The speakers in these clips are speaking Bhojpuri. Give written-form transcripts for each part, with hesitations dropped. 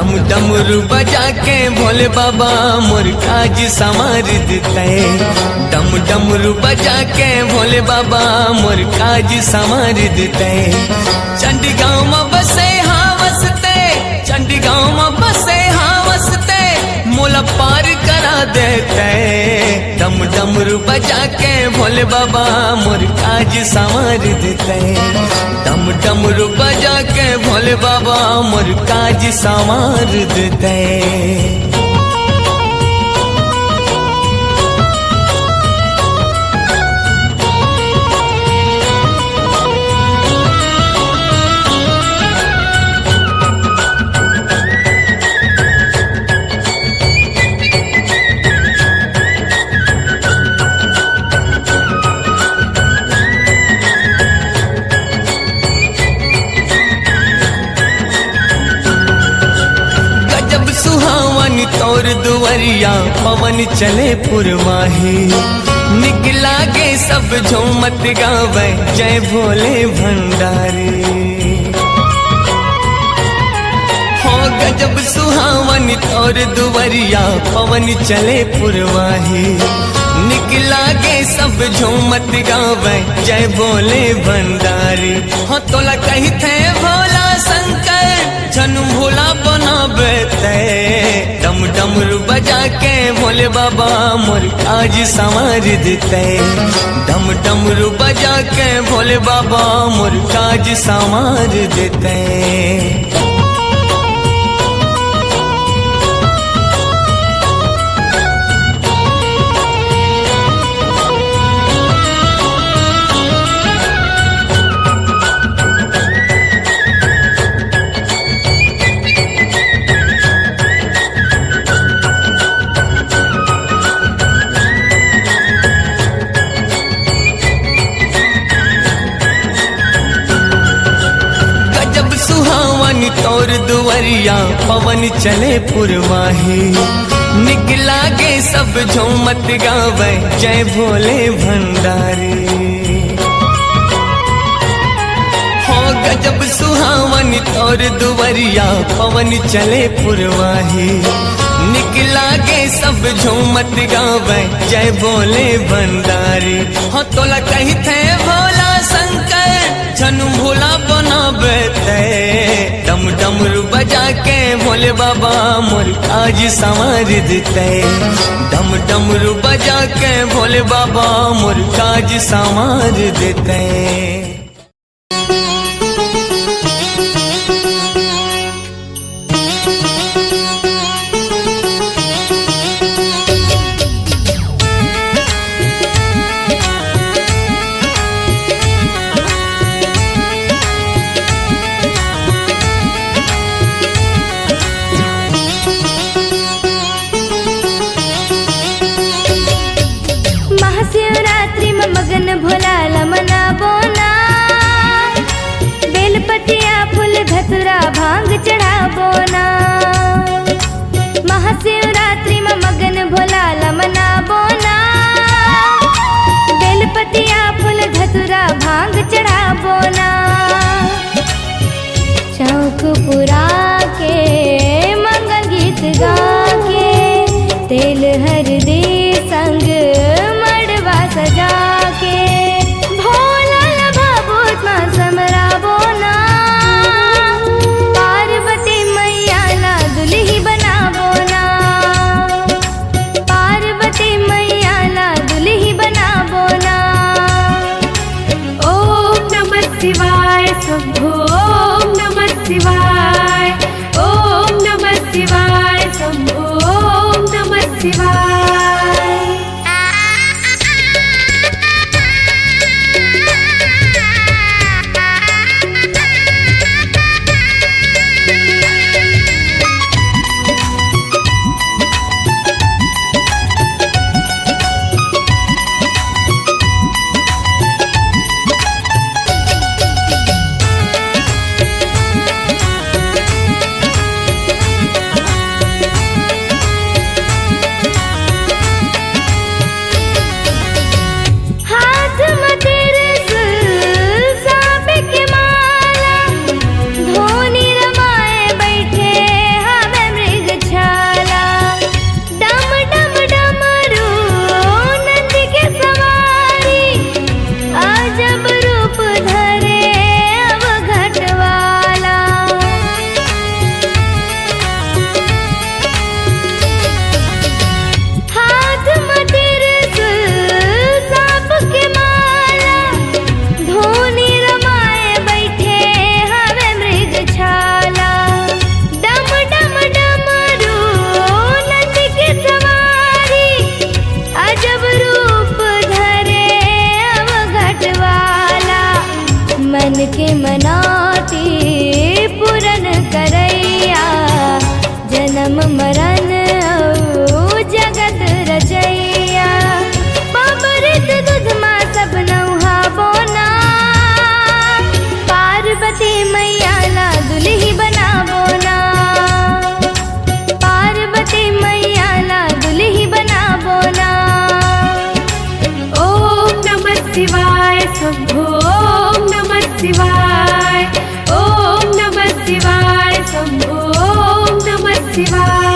डम डमरू बजा के भोले बाबा मोर काज संवार देते। डम डमरू बजा के भोले बाबा मोर काज संवार देते। चंडीगांव में बसे हाँ वसते, चंडीगांव में बसे हाँ वसते, मोला पार करा देते। डम डमरू बजा के भोले बाबा मोर काज संवार देते। डम डमरू बजा के भोले बाबा मोर काज संवार देते। तोर दुवरिया पवन चले पुरवाही, निकला के सब झूमत गावे जय भोले भंडारी। हो गजब सुहावन तोर दुवरिया पवन चले पुरवाही, निकला के सब झूमत गावे जय भोले भंडारी। हो तोला कही थे भोला शंकर झनु भोला बनाबे ते। डम डमरू बजा के भोले बाबा मोर काज संवार देते। डम डमरू बजा के भोले बाबा मोर काज संवार देते। तोर दुवरिया पवन चले पुरवाही, निकला के सब झूमत गावे जय भोले भंडारी। हो गजब सुहावन तोर दुवरिया पवन चले पुरवाही, निकला के सब झूमत गावे जय भोले भंडारी। हो तोला कही थे भोला शंकर झनु भोला बनाबे ते। डम डमरू बजा के भोले बाबा मोर काज संवार देते। डम डमरू बजा के भोले बाबा मोर काज संवार देते। महाशिवरात्रि में मगन भोला लमना बोना, बेलपतिया फूल धतुरा भांग चढ़ा बोना। महाशिवरात्रि में मगन भोला लमना बोना, बेलपतिया फूल धतुरा भांग चढ़ा बोना। चौक पुरा के मंगल गीत गा के, तेल हरदी संग मड़वा सजा के, भोला भाबूत मां समरा बोना। पार्वती मैया ला दुल्ही बना बोना, पार्वती मैया ला दुल्ही बना बोना। ओम नमः शिवाय शंभो, ओम नमः शिवाय। शिवाय।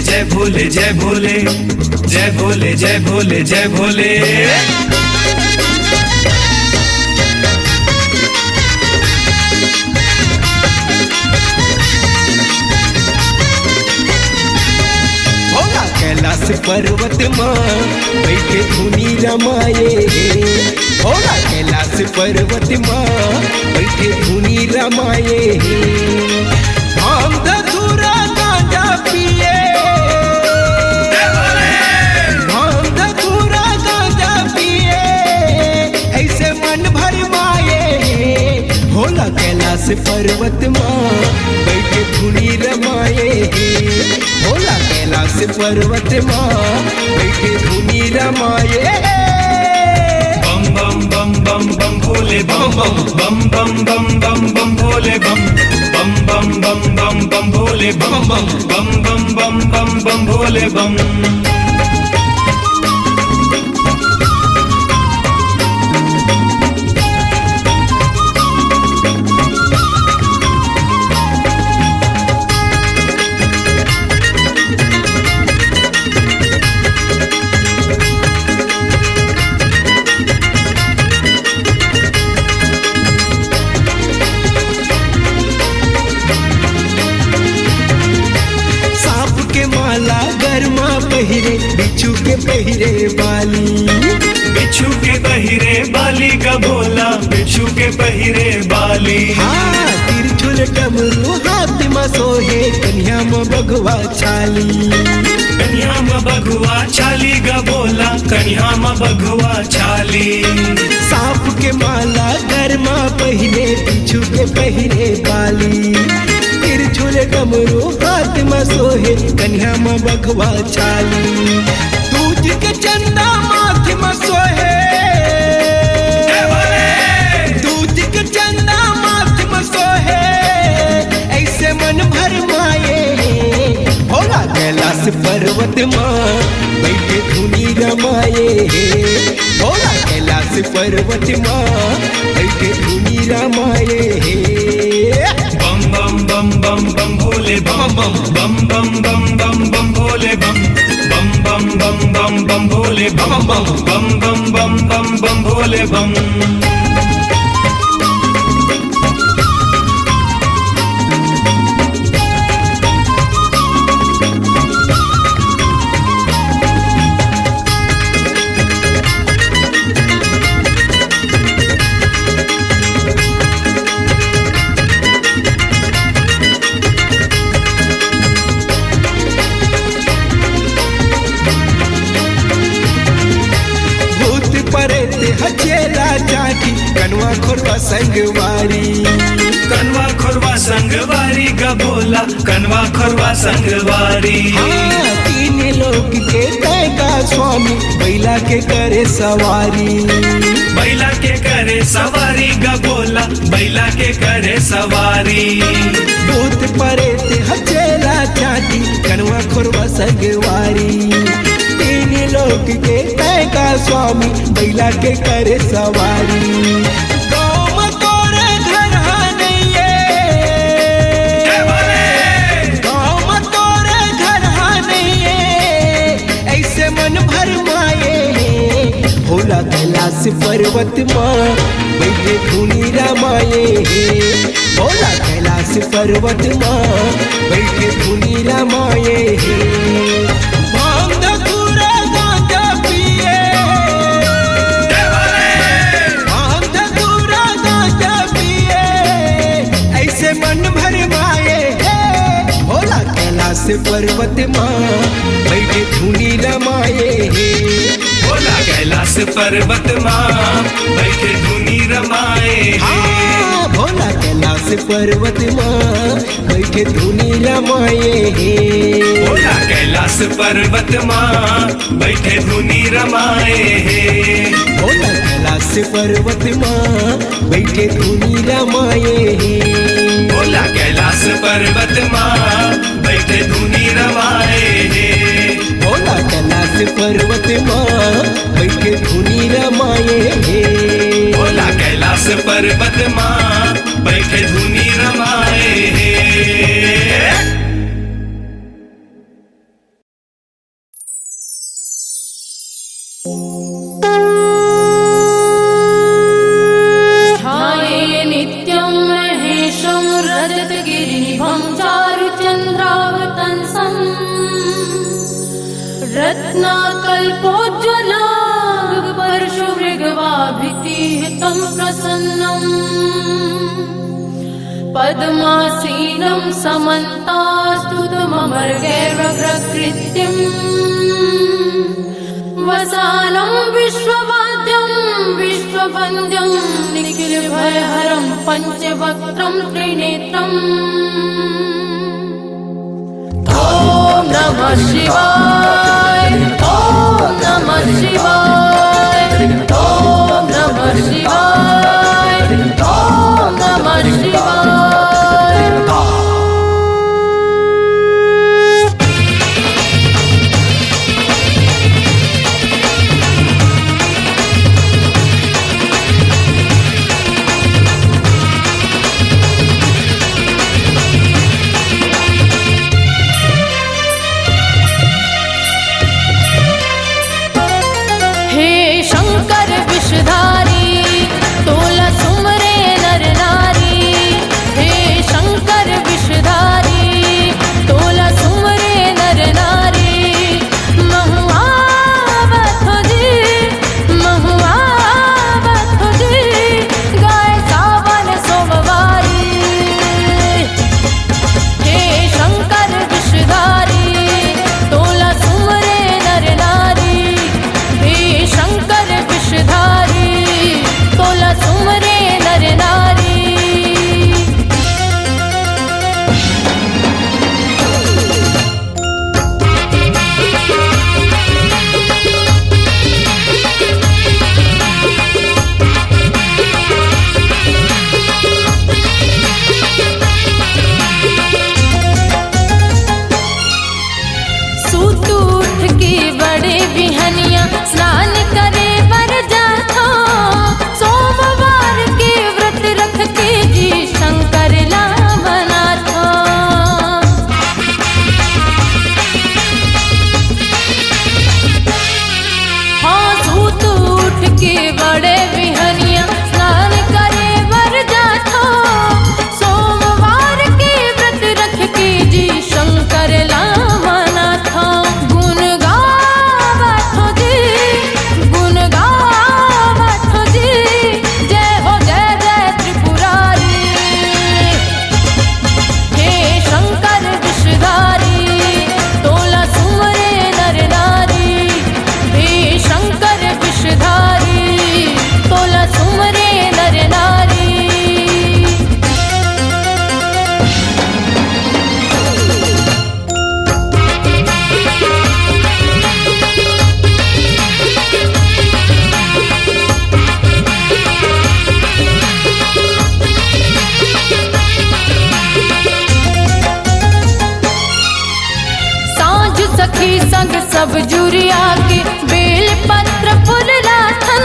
जय भोले जय भोले जय भोले जय भोले जय भोले। कैलाश पर्वत माँ बैठे धुनी रमाए, भोला कैलाश पर्वत माँ बैठे धुनी रमाए। भांग धतूरा गांजा पिए, भांग धतूरा गांजा पिए, ऐसे मन भर माए। भोला कैलाश पर्वत माँ बैठे धुनी रमाए, भोला कैलाश पर्वत माँ बैठे धुनी रमाए। बम बम बम बम बम भोले बम बम बम बम बम बम बम भोले बम बम बम बम बम बम भोले बम बम बम बम बम बम बम भोले बम। माला गरमा पहिरे बिच्छू के पहिरे बाली, बिच्छू के पहिरे बाली का भोला बिच्छू के पहिरे बाली। हाँ तिरछुल डमरू हाथ में सोहे कन्या में बगवा छाली, कन्या में बगुआ छाली गा भोला कन्या में बगुआ छाली। सांप के माला गरमा पहिरे बिच्छू के पहिरे बाली, तिरछुल डमरू हाथ में सोहे कन्या में बगवा छाली। दूध के चंदा माथ में सोहे, दूध के चंदा माथ में सोहे, ऐसे मन भर माए। भोला कैलाश पर्वत माँ बैठे धुनी रमाए, भोला कैलाश पर्वत माँ बैठे धुनी रमाए। बम बम बम बम बम भोले बम बम बम बम बम बम बम भोले बम बम बम बम बम बम भोले बम बम बम बम बम बम बम भोले बम। हचेला चाटी कनवा खोरवा संगवारी, कनवा खोरवा संगवारी गा भोला कनवा खोरवा संगवारी। हाँ तीन लोग के तैका स्वामी बैला के करे सवारी, बैला के करे सवारी गा भोला बैला के करे सवारी। भूत परेत हचेला चाटी कनवा खोरवा संगवारी, तीन लोग के तैका स्वामी बैला के करे सवारी। गाँव में तोरे घर नहीं, गाँव में तोरे घर नहीं, ऐसे मन भर माए। भोला कैलाश पर्वत माँ बैठे धुनी रमाए, भोला कैलाश पर्वत माँ बैठे धुनी रमाए। भांग धतूरा गांजा पिए, भांग धतूरा गांजा पिए, ऐसे मन भर माए। भोला कैलाश पर्वत माँ बैठे धुनी रमाए, भोला कैलाश पर्वत माँ बैठे धुनी रमाए। हाँ भोला कैलाश पर्वत माँ बैठे धुनी रमाए, भोला कैलाश पर्वत माँ बैठे धुनी रमाए। भोला कैलाश पर्वत माँ बैठे धुनी रमाए, भोला कैलाश पर्वत माँ बैठे धुनी रमाए। भोला कैलाश पर्वत माँ बैठे धुनी रमाए, भोला कैलाश पर्वत माँ बैठे धुनी रमाए। रत्नाकल्पोज्ज्वला परशुमृगवाभितिहितं प्रसन्नम् पद्मासीनं समन्तास्तुतममर्गैर्व्रकृत्यम् वसानं विश्ववाद्यं विश्ववन्द्यं निखिलभयहरं पञ्चवक्त्रं त्रिनेत्रम् ॐ नमः शिवाय ॐ नमः शिवाय ॐ नमः शिवाय ॐ नमः शिवाय। सब जुरिया के बेल पत्र फूल लाथन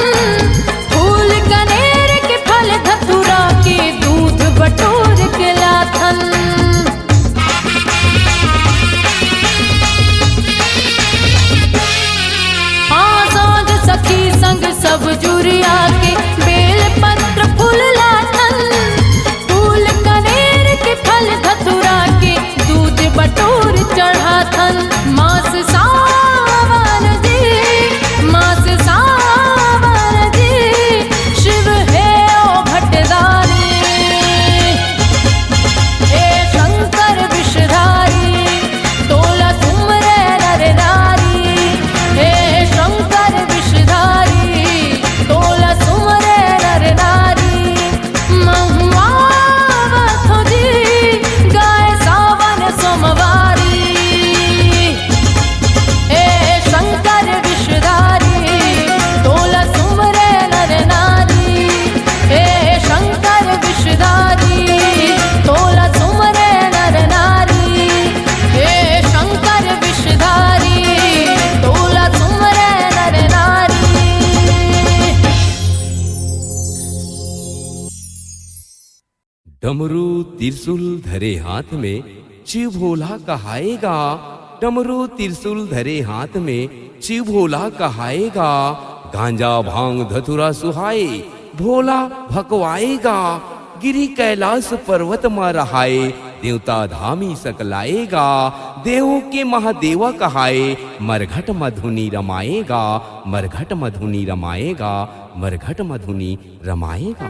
फूल कनेर के फल धतुरा के दूध बटोर के लाथन। हाँ साँझ सखी संग सब जुरिया के बेल पत्र फूल लाथन फूल कनेर के फल धतुरा के दूध बटोर चढ़ाथन। मास सावन जी शिव है ओ भटदारी हे शंकर विषधारी तोला तुमरे नर नारी हे शंकर विषधारी तोला तुमरे नर नारी। महुआ जी गाय सावन सोमवारी शंकर विषधारी तोला सुमरे नर नारी हे शंकर विषधारी तोला सुमरे नर नारी हे शंकर विषधारी तोला सुमरे नर नारी। डमरू त्रिशूल धरे हाथ में शिव भोला कहाएगा। डमरू त्रिशूल धरे हाथ में शिव भोला कहाएगा। गांजा भांग धतुरा सुहाए भोला भकवाएगा। गिरी कैलाश पर्वत मा रहाए देवता धामी सकलाएगा। देवों के महादेवा कहाए मरघट मधुनी रमाएगा, मरघट मधुनी रमाएगा, मरघट मधुनी रमाएगा।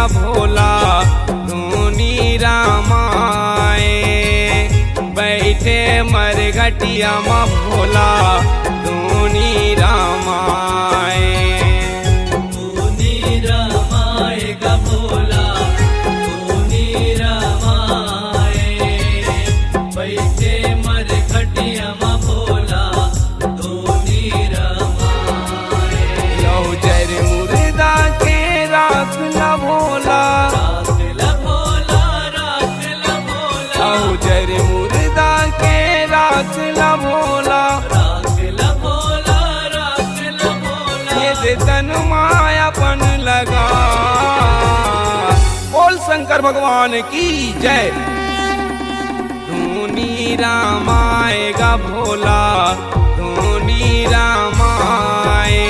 भोला धूनी रामाए, बैठे मरघटिया में भोला धूनी रामाए। धूनी रामाएगा भोला धूनी रामाए, बैठे मरघटिया में भोला धूनी रामाए। लो जर मुर्दा के राख ला भोला, आओ जर मुर्दा के राख ला भोला, ये दे तन मायापन लगा। बोल शंकर भगवान की जय। धूनी रामाएगा भोला धूनी रामाए,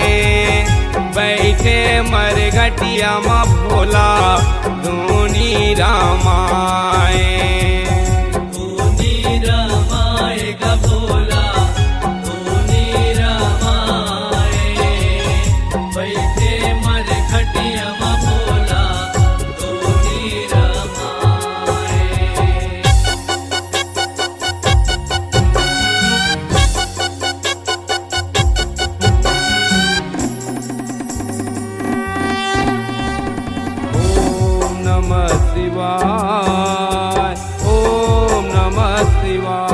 बैठे मरघटिया में भोला धूनी रामाए। धूनी रामाएगा भोला धूनी रामाए, बैठे मरघटिया में भोला धूनी रामाए। नमः शिवाय, ओम नमः शिवाय,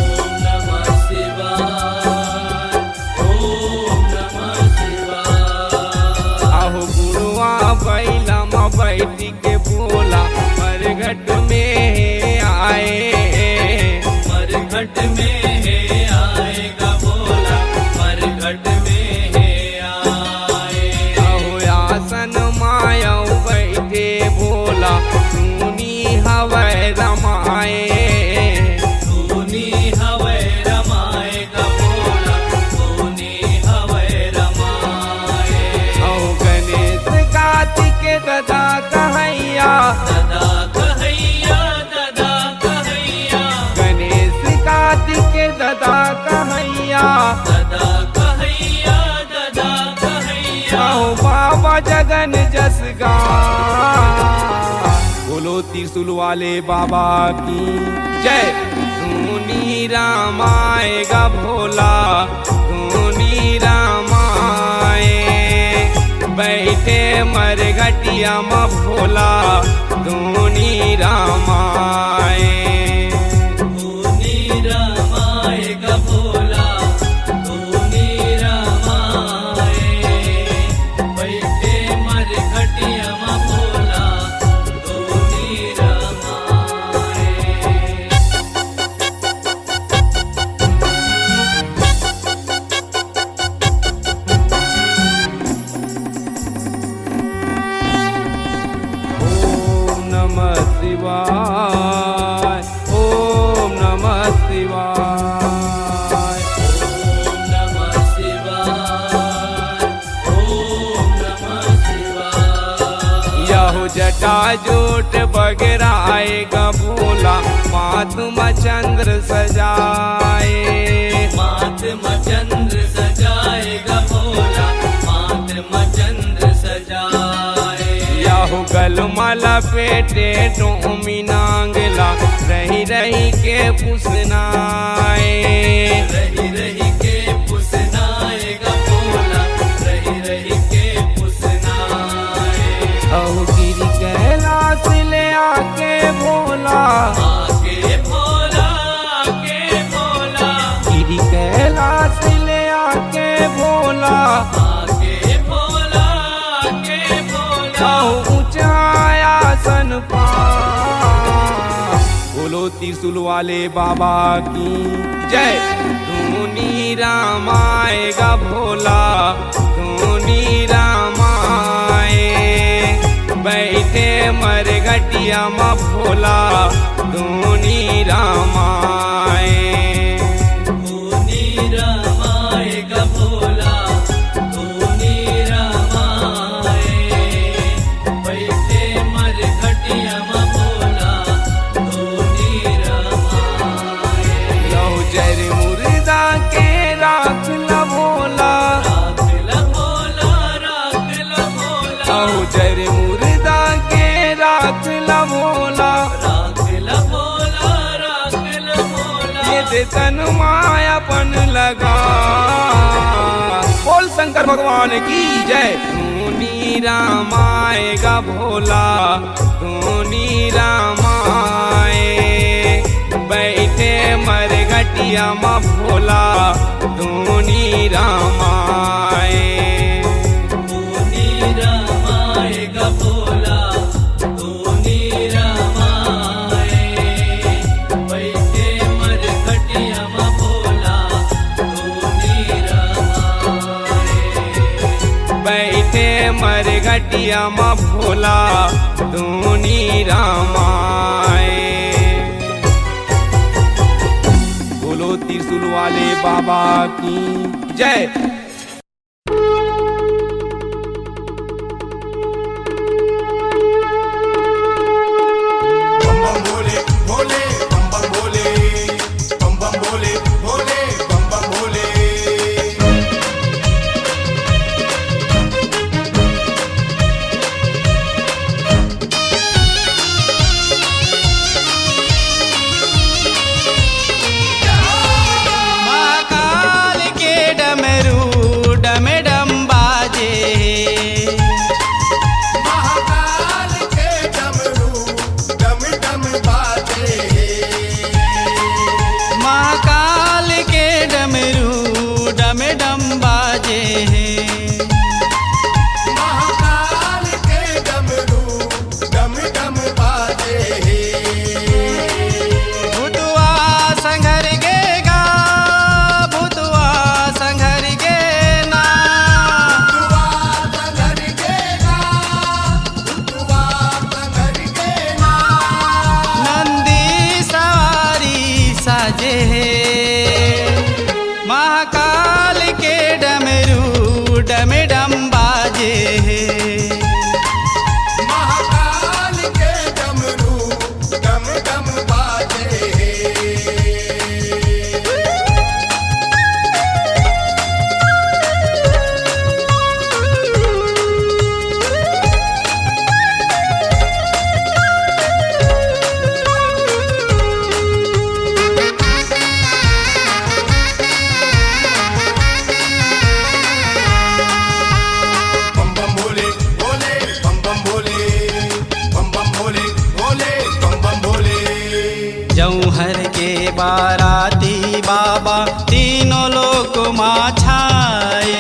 ओम नमः शिवाय, ओम नमः शिवाय। आहो गुरुआ बैला में बैठी के भोला मरघट में आए, मरघट में आएगा भोला मरघट में आए। आहो आसन माया बैठे भोला धूनी हवै रमाए, धूनी हवै रमाएगा भोला धूनी हवै रमाए। औ गणेश कार्तिक ददा कहैया, ददा कहैया, ददा कहैया। गणेश कार्तिक ददा कहैया, ददा कहैया, ददा कहैया। औ बाबा जगन जस गा। बोलो त्रिशूल वाले बाबा की जय। धूनी रामाएगा भोला धूनी रामाए, बैठे मरघटिया में भोला धूनी रामाए। धूनी रामाएगा भोला धूनी रामाए, बैठे मरघटिया में भोला धूनी रामाए। ओम नमः शिवाय, ओम नमः शिवाय, ओम नमः शिवाय, ओम नमः शिवाय। यहो जटा जोट बगराएगा भोला मातम चंद्र सजाए, मातम चंद्र सजाएगा भोला मातम चंद्र सजाए। यहो गलमाला पेटे टोमी नांगला रही रही के पुसनाए, रही रही के पुसनाएगा भोला रही रही के पुसनाए। औ गिरी कैलाश ले आके भोला, आके भोला, आके भोला। गिरी कैलाश ले आके भोला, आके भोला, आके भोला। ऊंचा आसन पा बोलो त्रिशूल वाले बाबा की जय। धूनी रामाएगा भोला, धूनी रामाए, बैठे मरघटिया में भोला, धूनी रामाए। धूनी रामाएगा भोला, धूनी रामाए, बैठे मरघटिया में भोला, धूनी रामाए। लो जर मुर्दा के राख ला भोला, राख ला भोला, राख ला भोला। लो जर मुर्दा के राख ला भोला, राख ला भोला, राख ला भोला। ये दे तन मायापन लगा, बोल शंकर भगवान की जय। धूनी रामाएगा भोला, धूनी रामाए, बैठे मरघटिया में भोला, धूनी रामाए। धूनी रामाएगा भोला, धूनी रामाए, बैठे मरघटिया में भोला, धूनी रामाए, बैठे मरघटिया में भोला, धूनी रामाए। बोलो त्रिशूल वाले बाबा की जय। बम बम भोले भोले बम बम भोले, बम बम भोले भोले बम बम भोले। महाकाल के डमरू डम डम बाजे, महाकाल के डमरू डम डम बाजे, महाकाल के डमरू डम डम बाजे। महाकाल के डमरू डम डम बाजे। भूतवा संघर गे गा, भूतवा संघर गे ना, दुआ संघर गेगा, दुआ संघर गेना। नंदी सवारी साजे। महाकाल के डमरू डम डम बाजे। महाकाल के डमरू डम डम बाजे। बम बम भोले भोले बम बम भोले, बम बम भोले भोले बम बम भोले। जौहर के बाराती बाबा तीनों लोक माँ छाए।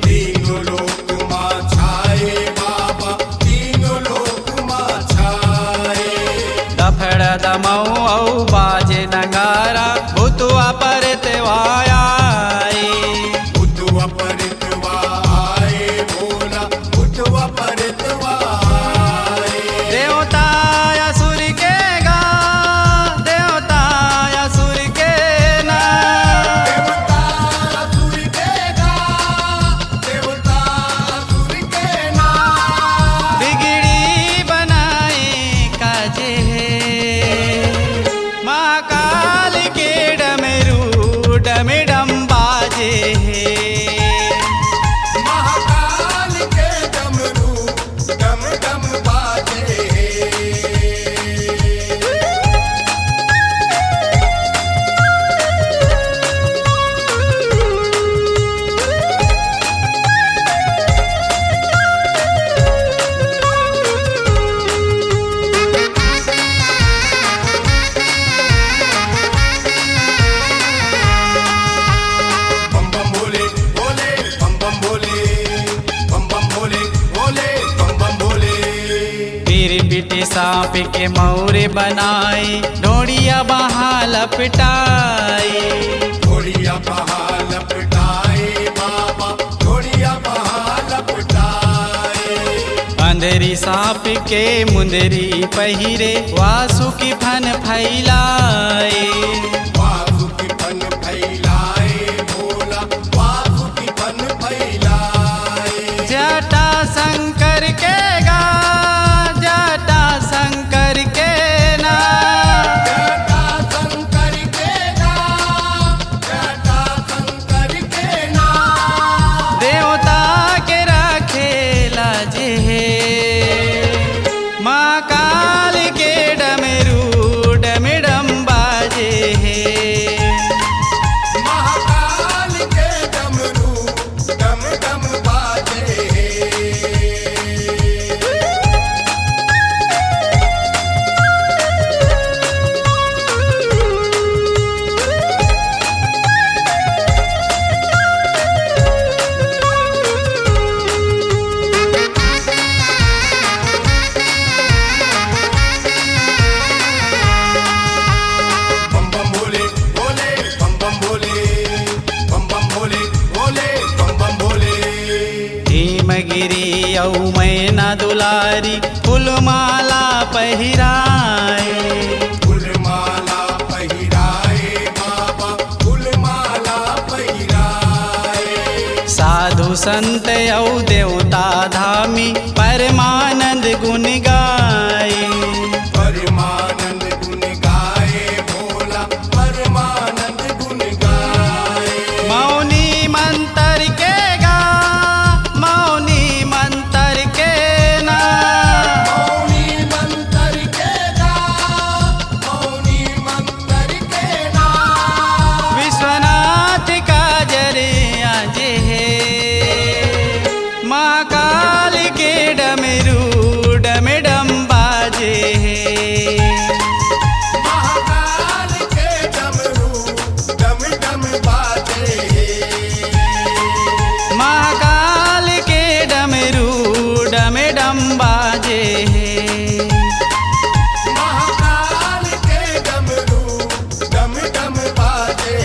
तीनों लोक माँ छाए बाबा, तीनों लोक माँ छाए। दफड़ दमऊ औ बाजे नगारा, भूतवा पर तेवाया। उठवा परितवा आए भोला, उठवा परितवा आए। देवता असुर के गा, देवता असुर के ना, देवता असुर गेगा, देवता असुर गेना। बिगड़ी बनाए काजे। महाकाल के डमरू सांप के मौरे बनाए ढोड़िया बहा लपटाए ढोड़िया बहा लपटाए बाबा ढोड़िया बहा लपटाए अंधेरी सांप के मुंदरी पहिरे वासुकी फन फैलाए वासुकी फन फैलाए भोला वासुकी फन फैलाए जटा शंकर के गा जटा शंकर के ना जटा शंकर के नाम जटा शंकर के नाम देवता के राखे लाजे माँ काल के डमरू डमडम बाजे महाकाल के डमरू डम डम बाजे बम बम भोले भोले बम बम भोले बम बम भोले भोले बम बम भोले हिमगिरी औ मैना दुलारी फूलमाला पहिराए फूलमाला पहिराए बाबा फूलमाला पहिराए साधु संत औ देवता धामी परमानंद गुण गाए परमानंद गुण गाए भोला परमानंद गुण गाए मौनी मंत्र के गा मौनी मंत्र के ना मौनी मंत्र के गा मौनी मंत्र के नाम विश्वनाथ का जरे आजे माँ काल के डमरू डमडम बाजे महाकाल के डमरू डम डम बाजे महाकाल के डमरू डमडम बाजे महाकाल के डमरू डम डम बाजे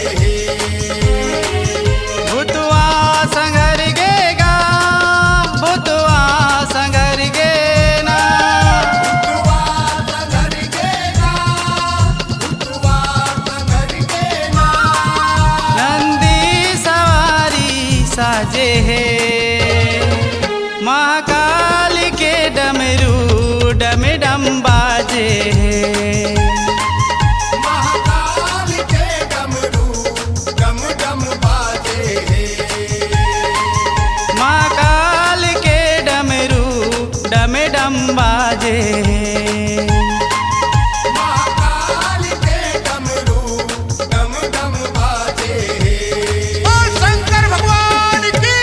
भूतवा संगर गे गा भूतवा संगर गे ना भूतवा संगर के गा भूतवा संगर के नाम नंदी सवारी साजे है महाकाल के डमरू डमडम बाजे है महाकाल के डमरू डम डम बाजे महाकाल के डमरू डमडम बाजे महाकाल के डमरू डम डम बाजे शंकर भगवान की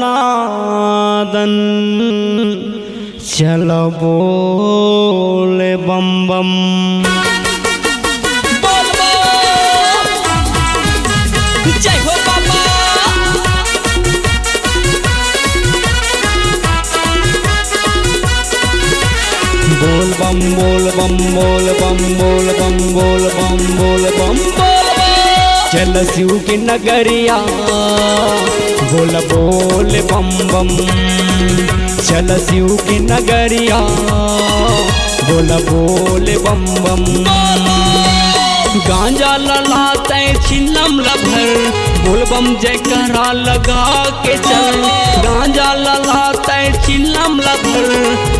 दनादन चलो बोले बम बम। जय हो बाबा। बोल बम बोल बम बोल बम बोल बम बोल बम बोल बम बोल बम। चल शिव की नगरिया बोल बोल बम बम। चल शिव की नगरिया बोल बोल बम बम। गांजा ललाते छिलम लभर बोल बम जयकारा लगा के चल। गांजा ललाते छिलम लभर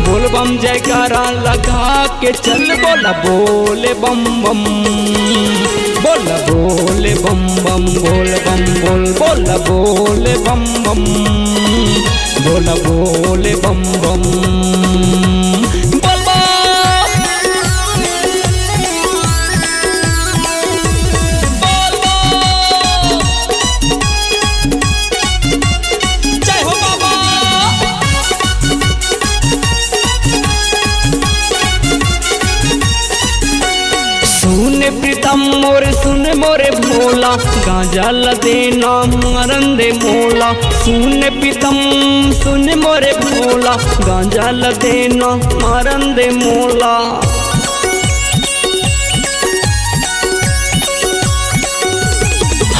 बोल बम जयकारा लगा के चल। बोला बोले बम बम बोला बोले बम बम बोल बम बोल बोला बोले बम बम बोला बोले बम बम बोल बम। प्रीतम मोरे सुन मोरे भोला गांजा लदेना मरन दे मोला। सुन प्रीतम सुन मोरे भोला गांजा लदेना मरन दे मोला।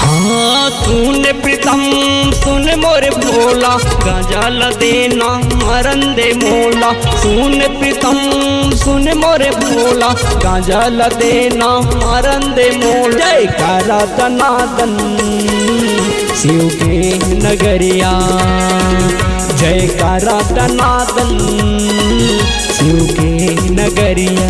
हाँ सुन प्रीतम सुन मोरे भोला गांजा लदेना मरन दे मोला। सुन प्रीतम सुन मोरे भोला गांजा लदेना मरन दे मोला। जयकारा दनादन शिव के नगरिया जयकारा दनादन शिव के नगरिया।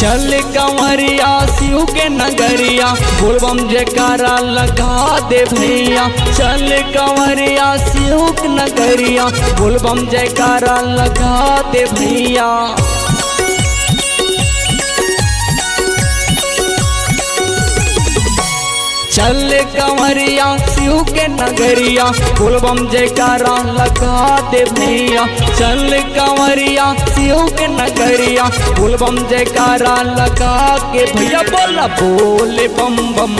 चल कंवरिया शिव के नगरिया बोल बम जयकारा लगा दे भैया। चल कंवरिया शिव के नगरिया बोल बम जयकारा लगा दे भैया। चल कंवरिया शिव के नगरिया बोल बम जयकारा लगा दे भैया। चल कंवरिया शिव के नगरिया बोल बम जयकारा लगा के भैया। बोला बोले बम बम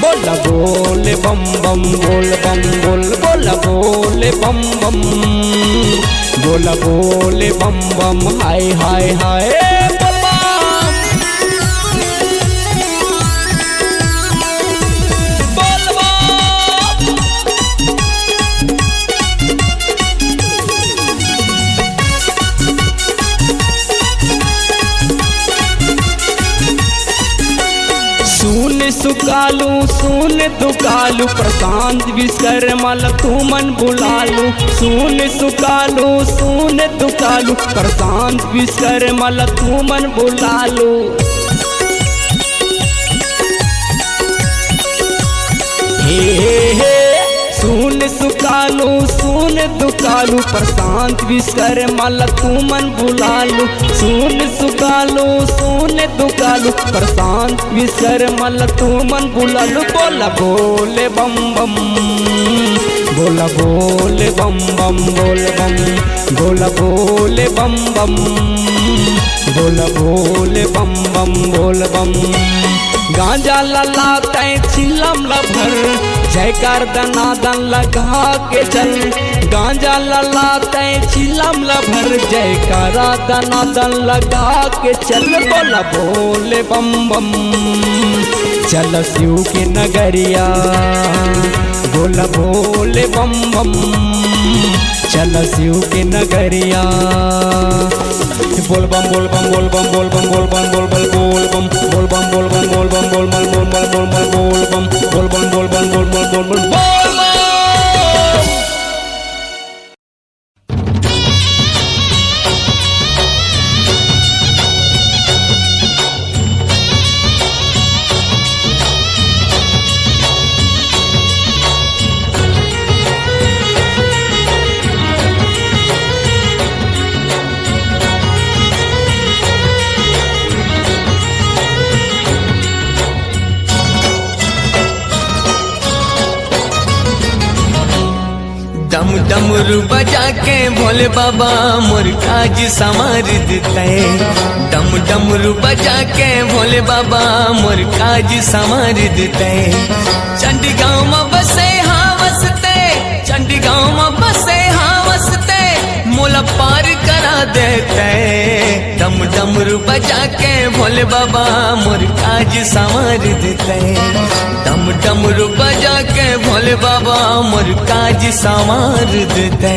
बोला बोले बम बम बोल बम बोल बोला बोले बम बम बोला बोले बम बम। हाय हाय हाय सुकालू सुन दुकालू प्रशांत विश्वकर्मा तू मन बुलालू। सुन सुकालू सुन दुकालू प्रशांत विश्वकर्मा तू मन बुलालू। हे सुन सुकालू सुन दुकालू प्रशांत विश्वकर्मा तू मन बुलालू। सुन सुकालू सुन दुकालू प्रशांत विश्वकर्मा तू मन बुलालू। बोला बोले बम बम बोला बोले बम बम बोल बम बोला बोले बम बम बोला बोले बम बम बोल बम। गांजा ललाते छिलम लभर जयकार दनादन लगा के चल। गांजा ललाते छिलम लभर जयकारा दनादन लगा के चल। बोला बोले बम बम चल शिव के नगरिया बोला बोले बम बम चल शिव के नगरिया। बोल बम बोल बम बोल बम बोल बम बोल बम बोल बम बोल बम बोल बम बोल बम बोल बम बोल बम बोल बम बोल बम बोल बम बोल बम बोल बम बोल बम बोल बम बोल। डमरू बजा के भोले बाबा मोर काज संवार देते। डम डमरू बजा के भोले बाबा मोर काज संवार देते। चंडीगांव में बसे हाँ वसते, चंडीगांव में बसे हाँ वसते, मोला पार करा देते। डम डमरू बजा के भोले बाबा मोर काज संवार देते। डम डमरू बजा के भोले बाबा मोर काज संवार देते।